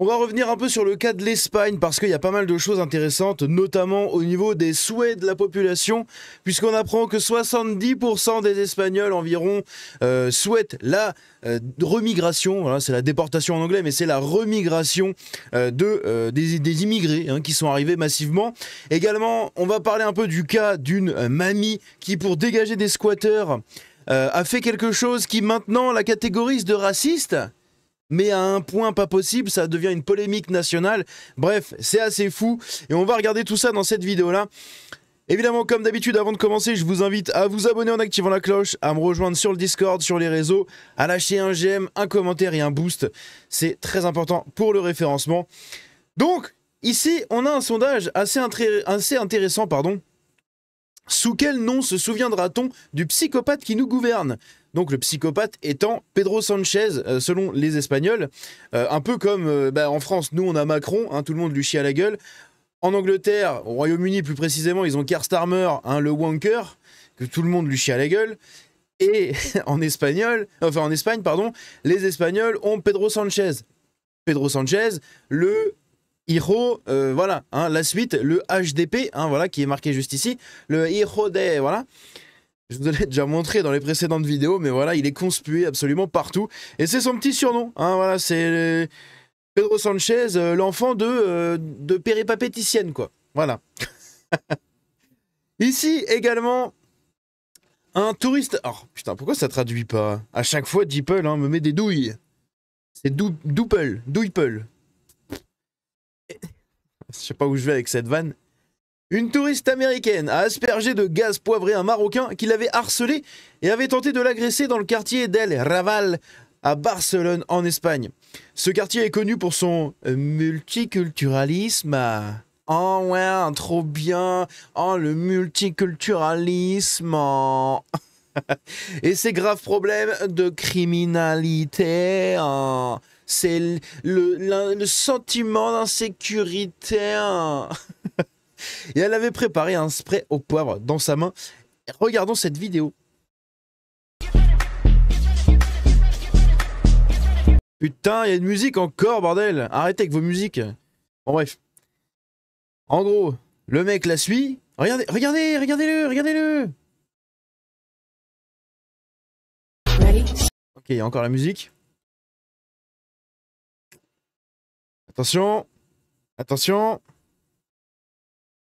On va revenir un peu sur le cas de l'Espagne parce qu'il y a pas mal de choses intéressantes, notamment au niveau des souhaits de la population, puisqu'on apprend que 70% des Espagnols environ souhaitent la remigration, voilà, c'est la déportation en anglais, mais c'est la remigration des immigrés qui sont arrivés massivement. Également, on va parler un peu du cas d'une mamie qui, pour dégager des squatteurs, a fait quelque chose qui maintenant la catégorise de raciste. Mais à un point pas possible, ça devient une polémique nationale. Bref, c'est assez fou. Et on va regarder tout ça dans cette vidéo-là. Évidemment, comme d'habitude, avant de commencer, je vous invite à vous abonner en activant la cloche, à me rejoindre sur le Discord, sur les réseaux, à lâcher un j'aime, un commentaire et un boost. C'est très important pour le référencement. Donc, ici, on a un sondage assez intéressant, pardon. Sous quel nom se souviendra-t-on du psychopathe qui nous gouverne ? Donc le psychopathe étant Pedro Sánchez, selon les Espagnols. Un peu comme en France, nous on a Macron, tout le monde lui chie à la gueule. En Angleterre, au Royaume-Uni plus précisément, ils ont Keir Starmer, le wanker, que tout le monde lui chie à la gueule. Et en Espagne, pardon, les Espagnols ont Pedro Sánchez. Pedro Sánchez, le Hijo, voilà, la suite, le HDP, voilà, qui est marqué juste ici, le Hijo de, voilà. Je vous l'ai déjà montré dans les précédentes vidéos, mais voilà, il est conspué absolument partout. Et c'est son petit surnom, voilà, c'est Pedro Sánchez, l'enfant de péripapéticienne, quoi. Voilà. Ici, également, un touriste... Oh, putain, pourquoi ça traduit pas? À chaque fois, Deeple me met des douilles. C'est Douple. Je sais pas où je vais avec cette vanne. Une touriste américaine a aspergé de gaz poivré un Marocain qui l'avait harcelé et avait tenté de l'agresser dans le quartier d'El Raval à Barcelone en Espagne. Ce quartier est connu pour son multiculturalisme. Oh ouais, trop bien. Oh, le multiculturalisme. Et ses graves problèmes de criminalité. C'est le sentiment d'insécurité. Et elle avait préparé un spray au poivre dans sa main. Regardons cette vidéo. Putain, il y a une musique encore, bordel. Arrêtez avec vos musiques. Bon, bref. En gros, le mec la suit. Regardez-le. Ok, il y a encore la musique. Attention.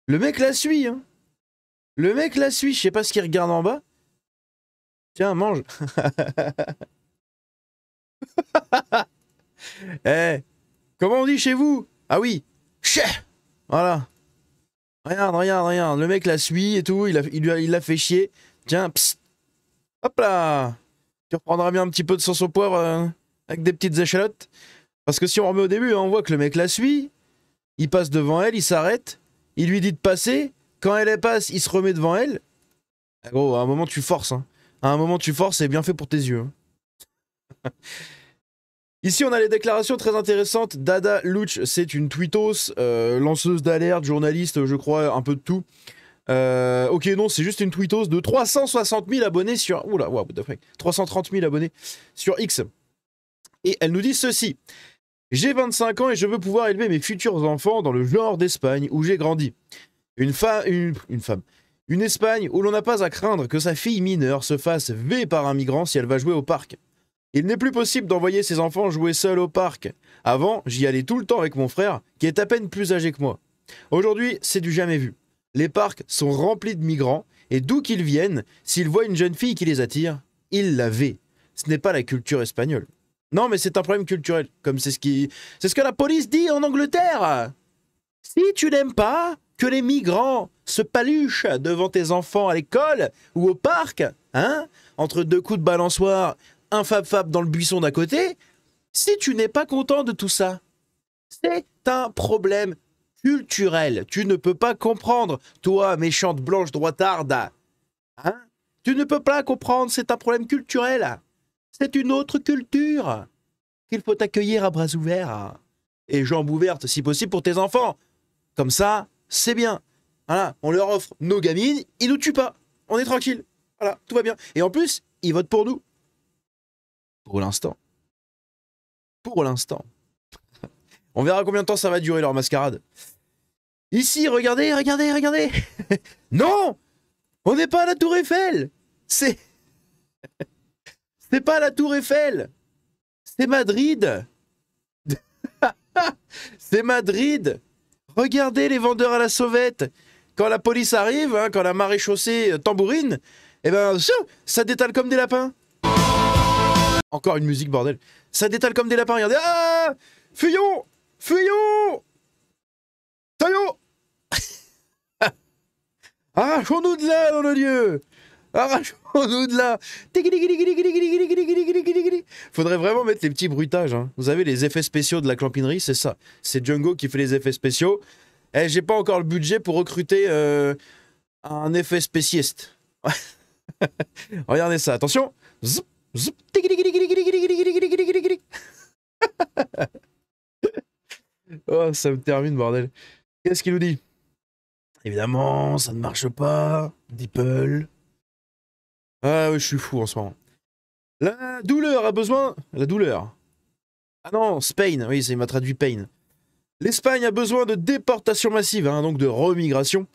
Le mec la suit, je sais pas ce qu'il regarde en bas. Tiens, mange. Comment on dit chez vous? Ah oui, voilà. Regarde, le mec la suit et tout, il l'a fait chier. Tiens, psst. Hop là. Tu reprendras bien un petit peu de sauce au poivre avec des petites échalotes. Parce que si on remet au début, on voit que le mec la suit. Il passe devant elle, il s'arrête. Il lui dit de passer. Quand elle passe, il se remet devant elle. Gros, à un moment, tu forces. À un moment, tu forces, c'est bien fait pour tes yeux. Ici, on a les déclarations très intéressantes. Dada Luch, c'est une tweetos, lanceuse d'alerte, journaliste, je crois, un peu de tout. Ok, non, c'est juste une tweetos de 360 000 abonnés sur... Oula, what the fuck. 330 000 abonnés sur X. Et elle nous dit ceci. J'ai 25 ans et je veux pouvoir élever mes futurs enfants dans le nord d'Espagne où j'ai grandi. Une Espagne où l'on n'a pas à craindre que sa fille mineure se fasse V par un migrant si elle va jouer au parc. Il n'est plus possible d'envoyer ses enfants jouer seuls au parc. Avant, j'y allais tout le temps avec mon frère, qui est à peine plus âgé que moi. Aujourd'hui, c'est du jamais vu. Les parcs sont remplis de migrants, et d'où qu'ils viennent, s'ils voient une jeune fille qui les attire, ils la V. Ce n'est pas la culture espagnole. Non, mais c'est un problème culturel, comme c'est ce que la police dit en Angleterre. Si tu n'aimes pas que les migrants se paluchent devant tes enfants à l'école ou au parc, entre deux coups de balançoire, un fab dans le buisson d'à côté, si tu n'es pas content de tout ça, c'est un problème culturel. Tu ne peux pas comprendre, toi, méchante blanche droitarde. Tu ne peux pas comprendre, c'est un problème culturel. C'est une autre culture qu'il faut accueillir à bras ouverts et jambes ouvertes si possible pour tes enfants. Comme ça, c'est bien. Voilà, on leur offre nos gamines, ils nous tuent pas. On est tranquille. Voilà, tout va bien. Et en plus, ils votent pour nous. Pour l'instant. On verra combien de temps ça va durer leur mascarade. Ici, regardez, regardez, regardez. Non, on n'est pas à la Tour Eiffel. C'est pas la Tour Eiffel. C'est Madrid. C'est Madrid. Regardez les vendeurs à la sauvette. Quand la police arrive, hein, quand la maréchaussée tambourine, eh ben, ça détale comme des lapins. Encore une musique, bordel. Ça détale comme des lapins, regardez. Ah, fuyons. Fuyons. Taillons. Arrachons-nous de là, nom de Dieu. Arrachons-nous de là. Faudrait vraiment mettre les petits bruitages. Hein. Vous savez, les effets spéciaux de la clampinerie, c'est ça. C'est Django qui fait les effets spéciaux. Eh, j'ai pas encore le budget pour recruter un effet spéciiste. Regardez ça, attention. Zoup, zoup. Oh, ça me termine, bordel. Qu'est-ce qu'il nous dit? Évidemment, ça ne marche pas. Deeple. Ah oui, je suis fou en ce moment. La douleur a besoin... La douleur. Ah non, Spain. Oui, il m'a traduit pain. L'Espagne a besoin de déportation massive, hein, donc de remigration.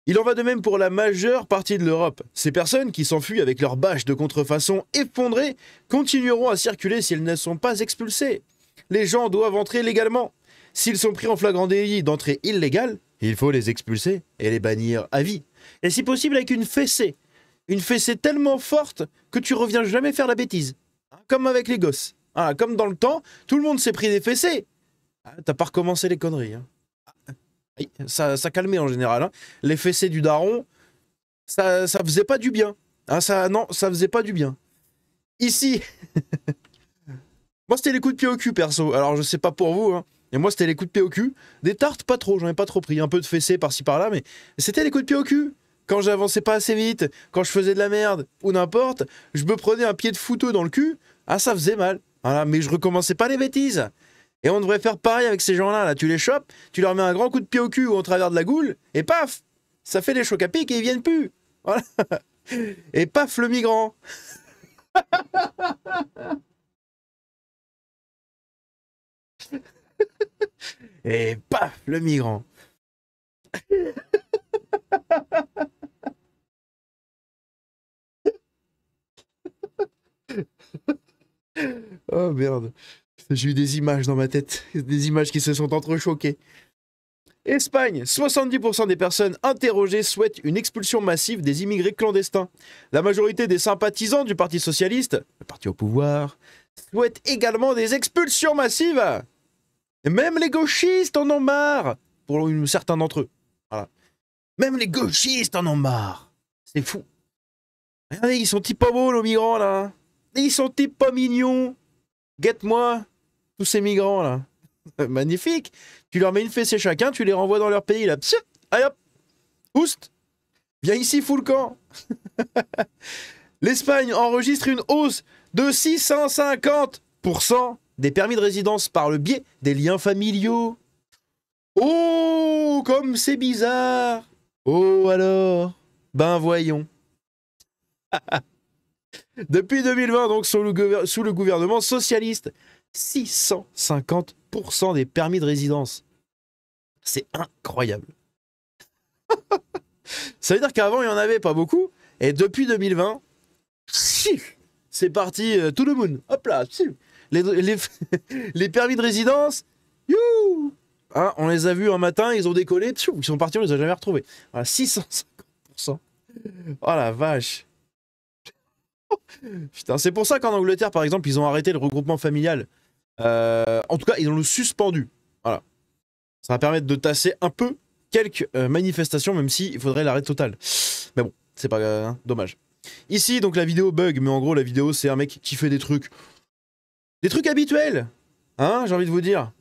Il en va de même pour la majeure partie de l'Europe. Ces personnes qui s'enfuient avec leurs bâches de contrefaçon effondrées continueront à circuler si elles ne sont pas expulsées. Les gens doivent entrer légalement. S'ils sont pris en flagrant délit d'entrée illégale, il faut les expulser et les bannir à vie. Et si possible avec une fessée. Une fessée tellement forte que tu reviens jamais faire la bêtise. Comme avec les gosses. Ah, comme dans le temps, tout le monde s'est pris des fessées. Ah, t'as pas recommencé les conneries. Hein. Ça calmait en général. Hein. Les fessées du daron, ça faisait pas du bien. Hein, non, ça faisait pas du bien. Ici, moi c'était les coups de pied au cul perso. Alors je sais pas pour vous, hein. Et moi c'était les coups de pied au cul. Des tartes pas trop, j'en ai pas trop pris. Un peu de fessées par-ci par-là, mais c'était les coups de pied au cul. Quand j'avançais pas assez vite, quand je faisais de la merde, ou n'importe, je me prenais un pied de fouteux dans le cul. Ah, ça faisait mal. Voilà, mais je recommençais pas les bêtises. Et on devrait faire pareil avec ces gens-là. Là. Tu les chopes, tu leur mets un grand coup de pied au cul ou en travers de la goule, et paf, ça fait des chocs à pic et ils viennent plus. Voilà. Et paf, le migrant. Et paf, le migrant. Oh merde. J'ai eu des images dans ma tête. Des images qui se sont entrechoquées. Espagne, 70% des personnes interrogées souhaitent une expulsion massive des immigrés clandestins. La majorité des sympathisants du Parti Socialiste, le parti au pouvoir, souhaitent également des expulsions massives. Et même les gauchistes en ont marre, pour certains d'entre eux. Voilà. Même les gauchistes en ont marre. C'est fou. Regardez, ils sont pas beaux, nos migrants, là. Ils sont pas mignons. Guette-moi, tous ces migrants, là. Magnifique. Tu leur mets une fessée chacun, tu les renvoies dans leur pays, là. Psst, allez hop. Oust. Viens ici, fous le camp. L'Espagne enregistre une hausse de 650% des permis de résidence par le biais des liens familiaux. Oh, comme c'est bizarre. Oh, alors. Ben, voyons. Depuis 2020, donc, sous le gouvernement socialiste, 650% des permis de résidence. C'est incroyable. Ça veut dire qu'avant, il n'y en avait pas beaucoup. Et depuis 2020, c'est parti, tout le monde. Hop là, les permis de résidence, you hein, on les a vus un matin, ils ont décollé, ils sont partis, on les a jamais retrouvés. Voilà, 650%. Oh la vache. Putain, c'est pour ça qu'en Angleterre, par exemple, ils ont arrêté le regroupement familial. En tout cas, ils l'ont suspendu. Voilà. Ça va permettre de tasser un peu quelques manifestations, même s'il faudrait l'arrêt total. Mais bon, c'est pas dommage. Ici, donc la vidéo bug, mais en gros, la vidéo, c'est un mec qui fait des trucs habituels. Hein, j'ai envie de vous dire.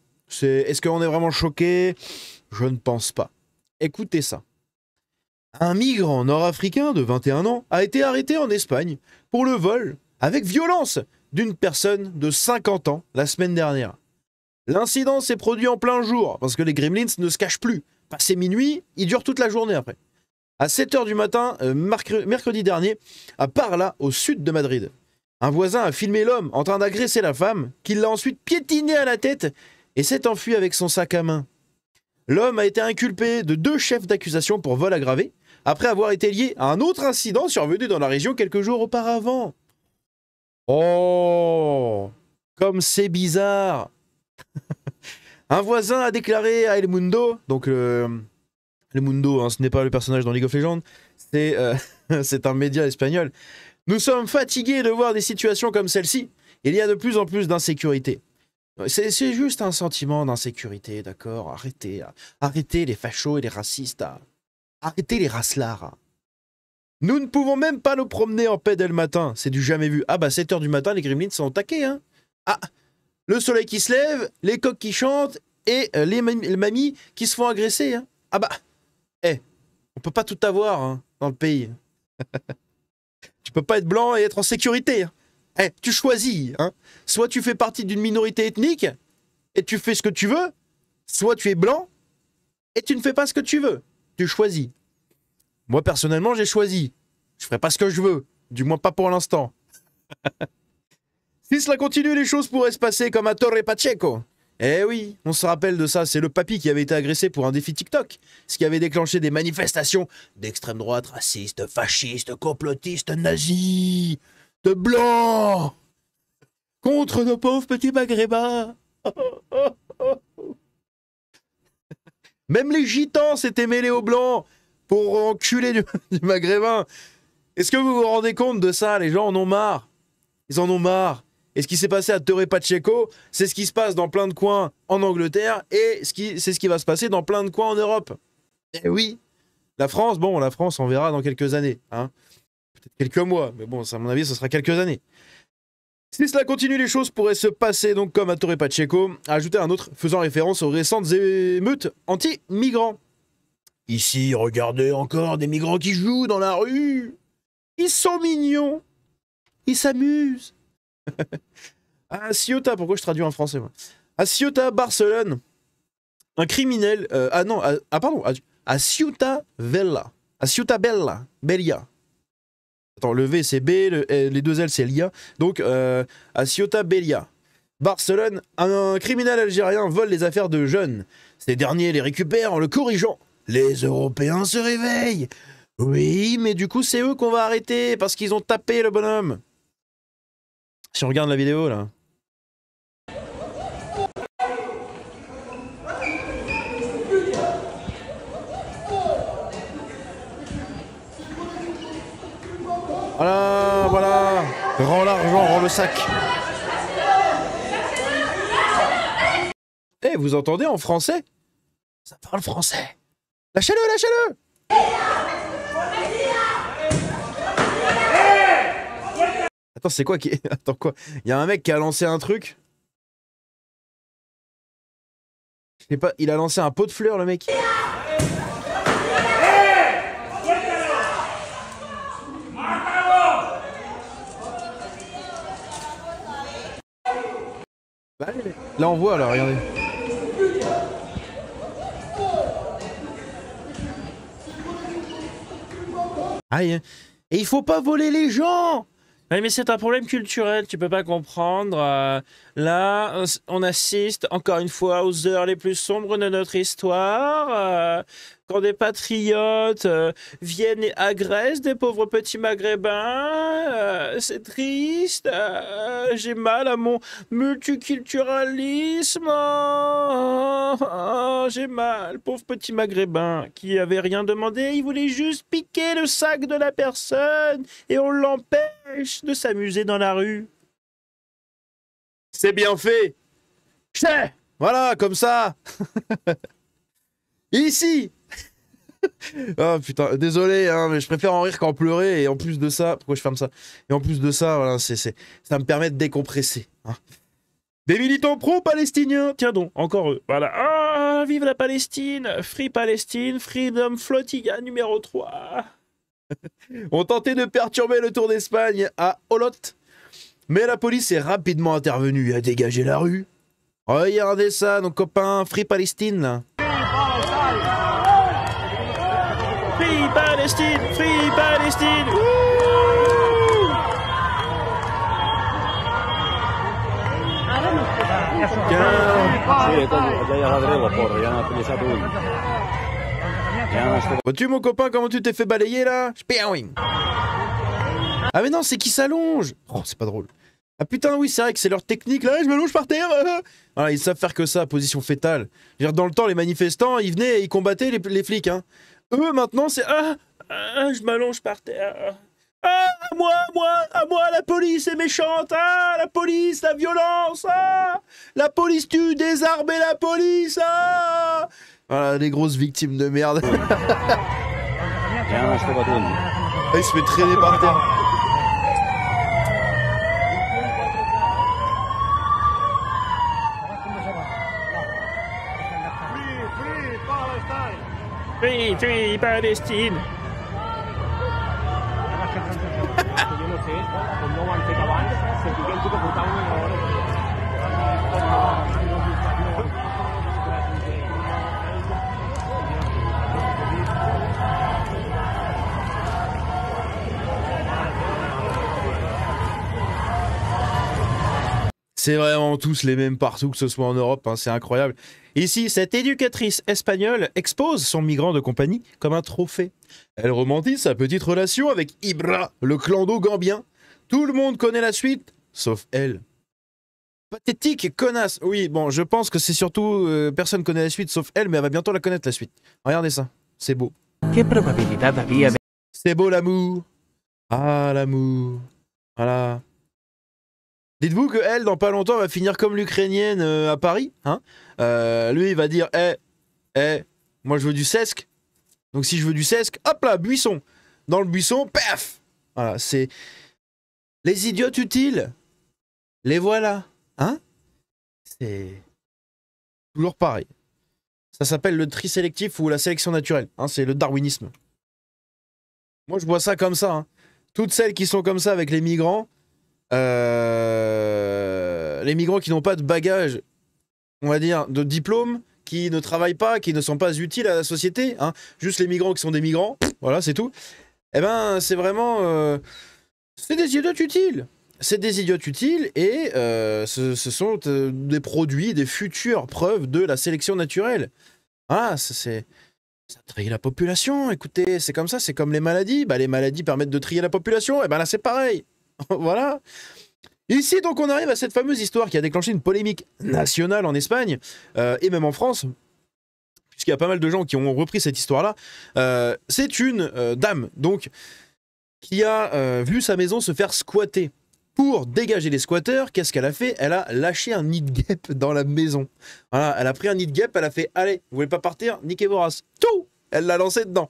Est-ce qu'on est vraiment choqué? Je ne pense pas. Écoutez ça. Un migrant nord-africain de 21 ans a été arrêté en Espagne pour le vol avec violence d'une personne de 50 ans la semaine dernière. L'incident s'est produit en plein jour parce que les gremlins ne se cachent plus. Passé minuit, ils durent toute la journée après. À 7h du matin, mercredi dernier, à Parla, au sud de Madrid. Un voisin a filmé l'homme en train d'agresser la femme, qui l'a ensuite piétiné à la tête et s'est enfui avec son sac à main. L'homme a été inculpé de 2 chefs d'accusation pour vol aggravé, après avoir été lié à un autre incident survenu dans la région quelques jours auparavant. Oh, comme c'est bizarre. Un voisin a déclaré à El Mundo, donc El Mundo, hein, ce n'est pas le personnage dans League of Legends, c'est un média espagnol. Nous sommes fatigués de voir des situations comme celle-ci. Il y a de plus en plus d'insécurité. C'est juste un sentiment d'insécurité, d'accord? Arrêtez les fachos et les racistes. Arrêtez les racelards. Nous ne pouvons même pas nous promener en paix dès le matin. C'est du jamais vu. Ah bah 7 h du matin, les gremlins sont au taquet, hein. Ah, le soleil qui se lève, les coqs qui chantent et les mamies qui se font agresser, hein. Ah bah, on peut pas tout avoir, hein, dans le pays. Tu peux pas être blanc et être en sécurité, hein. Tu choisis, hein. Soit tu fais partie d'une minorité ethnique et tu fais ce que tu veux, soit tu es blanc et tu ne fais pas ce que tu veux. Tu choisis. Moi, personnellement, j'ai choisi. Je ferai pas ce que je veux. Du moins pas pour l'instant. Si cela continue, les choses pourraient se passer comme à Torre Pacheco. Eh oui, on se rappelle de ça, c'est le papy qui avait été agressé pour un défi TikTok, ce qui avait déclenché des manifestations d'extrême droite, racistes, fascistes, complotistes, nazis, de blancs, contre nos pauvres petits maghrébins. Même les gitans s'étaient mêlés aux blancs pour enculer du maghrébin. Est-ce que vous vous rendez compte de ça? Les gens en ont marre. Ils en ont marre. Et ce qui s'est passé à Torre Pacheco, c'est ce qui se passe dans plein de coins en Angleterre et c'est ce qui va se passer dans plein de coins en Europe. Et oui, la France, on verra dans quelques années. Hein. Peut-être quelques mois, mais bon, à mon avis, ce sera quelques années. Si cela continue, les choses pourraient se passer donc comme à Torre Pacheco, à ajouter un autre faisant référence aux récentes émeutes anti-migrants. Ici, regardez encore des migrants qui jouent dans la rue. Ils sont mignons. Ils s'amusent. À Ceuta, pourquoi je traduis en français moi? À Ceuta, Barcelone, un criminel... à Ceuta Bella. À Ceuta Bella. Belia. Attends, le V c'est B, les 2 L c'est Lia. Donc, à Ceuta Belia. Barcelone, un criminel algérien vole les affaires de jeunes. Ces derniers les récupèrent en le corrigeant. Les Européens se réveillent. Oui, mais du coup, c'est eux qu'on va arrêter parce qu'ils ont tapé le bonhomme. Si on regarde la vidéo, là. Voilà. Rends l'argent, rends le sac. Vous entendez en français? Ça parle français. Lâchez-le, lâchez-le! Attends, c'est quoi qui... Attends, quoi? Il y a un mec qui a lancé un truc. Je sais pas, il a lancé un pot de fleurs, le mec. Là, on voit, là, regardez. Aïe. Et il faut pas voler les gens! Oui, mais c'est un problème culturel, tu peux pas comprendre. Là, on assiste encore une fois aux heures les plus sombres de notre histoire. Quand des patriotes viennent et agressent des pauvres petits maghrébins, c'est triste. J'ai mal à mon multiculturalisme. J'ai mal, pauvre petit maghrébin qui avait rien demandé. Il voulait juste piquer le sac de la personne et on l'empêche de s'amuser dans la rue. C'est bien fait. Voilà, comme ça. Ici. Oh putain, désolé, hein, mais je préfère en rire qu'en pleurer. Et en plus de ça, pourquoi je ferme ça? Et en plus de ça, voilà, ça me permet de décompresser. Hein. Des militants pro-palestiniens, tiens donc, encore eux. Voilà. Ah, vive la Palestine, Free Palestine, Freedom Flotilla numéro 3. ont tenté de perturber le Tour d'Espagne à Olot. Mais la police est rapidement intervenue et a dégagé la rue. Regardez ça, nos copains Free Palestine, là. Free Palestine, Free Palestine. Tiens. Vois-tu mon copain comment tu t'es fait balayer là? Ah mais non, c'est qui s'allonge. Oh, c'est pas drôle. Ah putain, oui, c'est vrai que c'est leur technique là, je m'allonge par terre. Voilà, ils savent faire que ça, position fétale. Je veux dire, dans le temps, les manifestants, ils venaient et ils combattaient les flics. Hein. Eux, maintenant, c'est je m'allonge par terre. Ah, moi, la police est méchante. Ah, la police, la violence. Ah, la police tue, désarmer la police. Ah. Voilà, les grosses victimes de merde. Ah, il se fait traîner par terre. Free Palestine. C'est vraiment tous les mêmes partout, que ce soit en Europe, hein, c'est incroyable. Ici, cette éducatrice espagnole expose son migrant de compagnie comme un trophée. Elle romantise sa petite relation avec Ibra, le clando gambien. Tout le monde connaît la suite, sauf elle. Pathétique et connasse. Oui, bon, je pense que c'est surtout... personne connaît la suite, sauf elle, mais elle va bientôt la connaître, la suite. Regardez ça, c'est beau. C'est beau l'amour. Ah, l'amour. Voilà. Dites-vous que elle, dans pas longtemps, va finir comme l'Ukrainienne à Paris. Hein lui, il va dire moi je veux du sesc. Donc si je veux du sesc, hop là, buisson. Dans le buisson, paf. Voilà, c'est... Les idiotes utiles. Les voilà. Hein? C'est... toujours pareil. Ça s'appelle le tri sélectif ou la sélection naturelle. Hein, c'est le darwinisme. Moi, je vois ça comme ça. Hein. Toutes celles qui sont comme ça avec les migrants... les migrants qui n'ont pas de bagage, on va dire, de diplôme, qui ne travaillent pas, qui ne sont pas utiles à la société, hein. Juste les migrants qui sont des migrants, voilà, c'est tout. Eh ben, c'est vraiment... c'est des idiotes utiles. C'est des idiotes utiles et ce sont des produits, des futures preuves de la sélection naturelle. Ah, ça trie la population, écoutez, c'est comme ça, c'est comme les maladies. Bah, les maladies permettent de trier la population, et ben là, c'est pareil. Voilà. Ici, donc, on arrive à cette fameuse histoire qui a déclenché une polémique nationale en Espagne et même en France, puisqu'il y a pas mal de gens qui ont repris cette histoire-là. C'est une dame, donc, qui a vu sa maison se faire squatter. Pour dégager les squatteurs, qu'est-ce qu'elle a fait? Elle a lâché un nid de guêpe dans la maison. Voilà, elle a pris un nid de guêpe, elle a fait « Allez, vous voulez pas partir? Niquez vos races. » Tout. Elle l'a lancé dedans.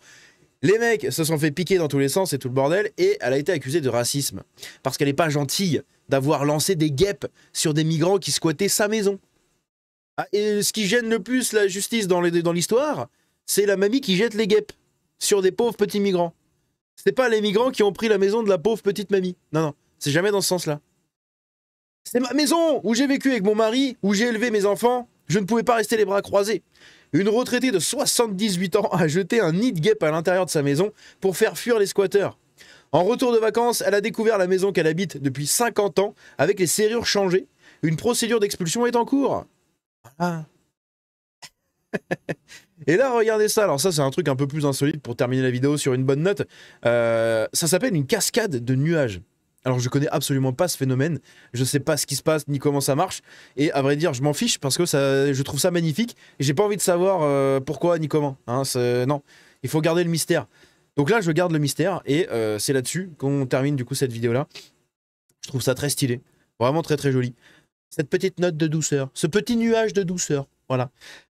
Les mecs se sont fait piquer dans tous les sens et tout le bordel, et elle a été accusée de racisme. Parce qu'elle n'est pas gentille d'avoir lancé des guêpes sur des migrants qui squattaient sa maison. Ah, et ce qui gêne le plus la justice dans l'histoire, c'est la mamie qui jette les guêpes sur des pauvres petits migrants. C'est pas les migrants qui ont pris la maison de la pauvre petite mamie. Non, non, c'est jamais dans ce sens-là. C'est ma maison où j'ai vécu avec mon mari, où j'ai élevé mes enfants. Je ne pouvais pas rester les bras croisés. Une retraitée de 78 ans a jeté un nid de guêpe à l'intérieur de sa maison pour faire fuir les squatteurs. En retour de vacances, elle a découvert la maison qu'elle habite depuis 50 ans avec les serrures changées. Une procédure d'expulsion est en cours. Voilà. Et là, regardez ça. Alors ça, c'est un truc un peu plus insolite pour terminer la vidéo sur une bonne note. Ça s'appelle une cascade de nuages. Alors je connais absolument pas ce phénomène, je sais pas ce qui se passe ni comment ça marche, et à vrai dire je m'en fiche parce que je trouve ça magnifique, et j'ai pas envie de savoir pourquoi ni comment, hein, non, il faut garder le mystère. Donc là je garde le mystère, et c'est là-dessus qu'on termine du coup cette vidéo-là. Je trouve ça très stylé, vraiment très très joli. Cette petite note de douceur, ce petit nuage de douceur, voilà.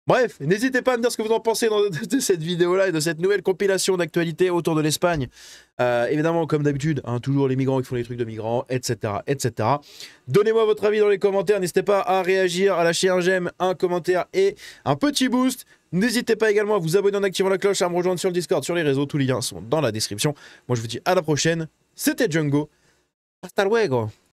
Bref, n'hésitez pas à me dire ce que vous en pensez de cette vidéo-là et de cette nouvelle compilation d'actualités autour de l'Espagne. Évidemment, comme d'habitude, hein, toujours les migrants qui font les trucs de migrants, etc. etc. Donnez-moi votre avis dans les commentaires. N'hésitez pas à réagir, à lâcher un j'aime, un commentaire et un petit boost. N'hésitez pas également à vous abonner en activant la cloche, à me rejoindre sur le Discord, sur les réseaux. Tous les liens sont dans la description. Moi, je vous dis à la prochaine. C'était Django. Hasta luego.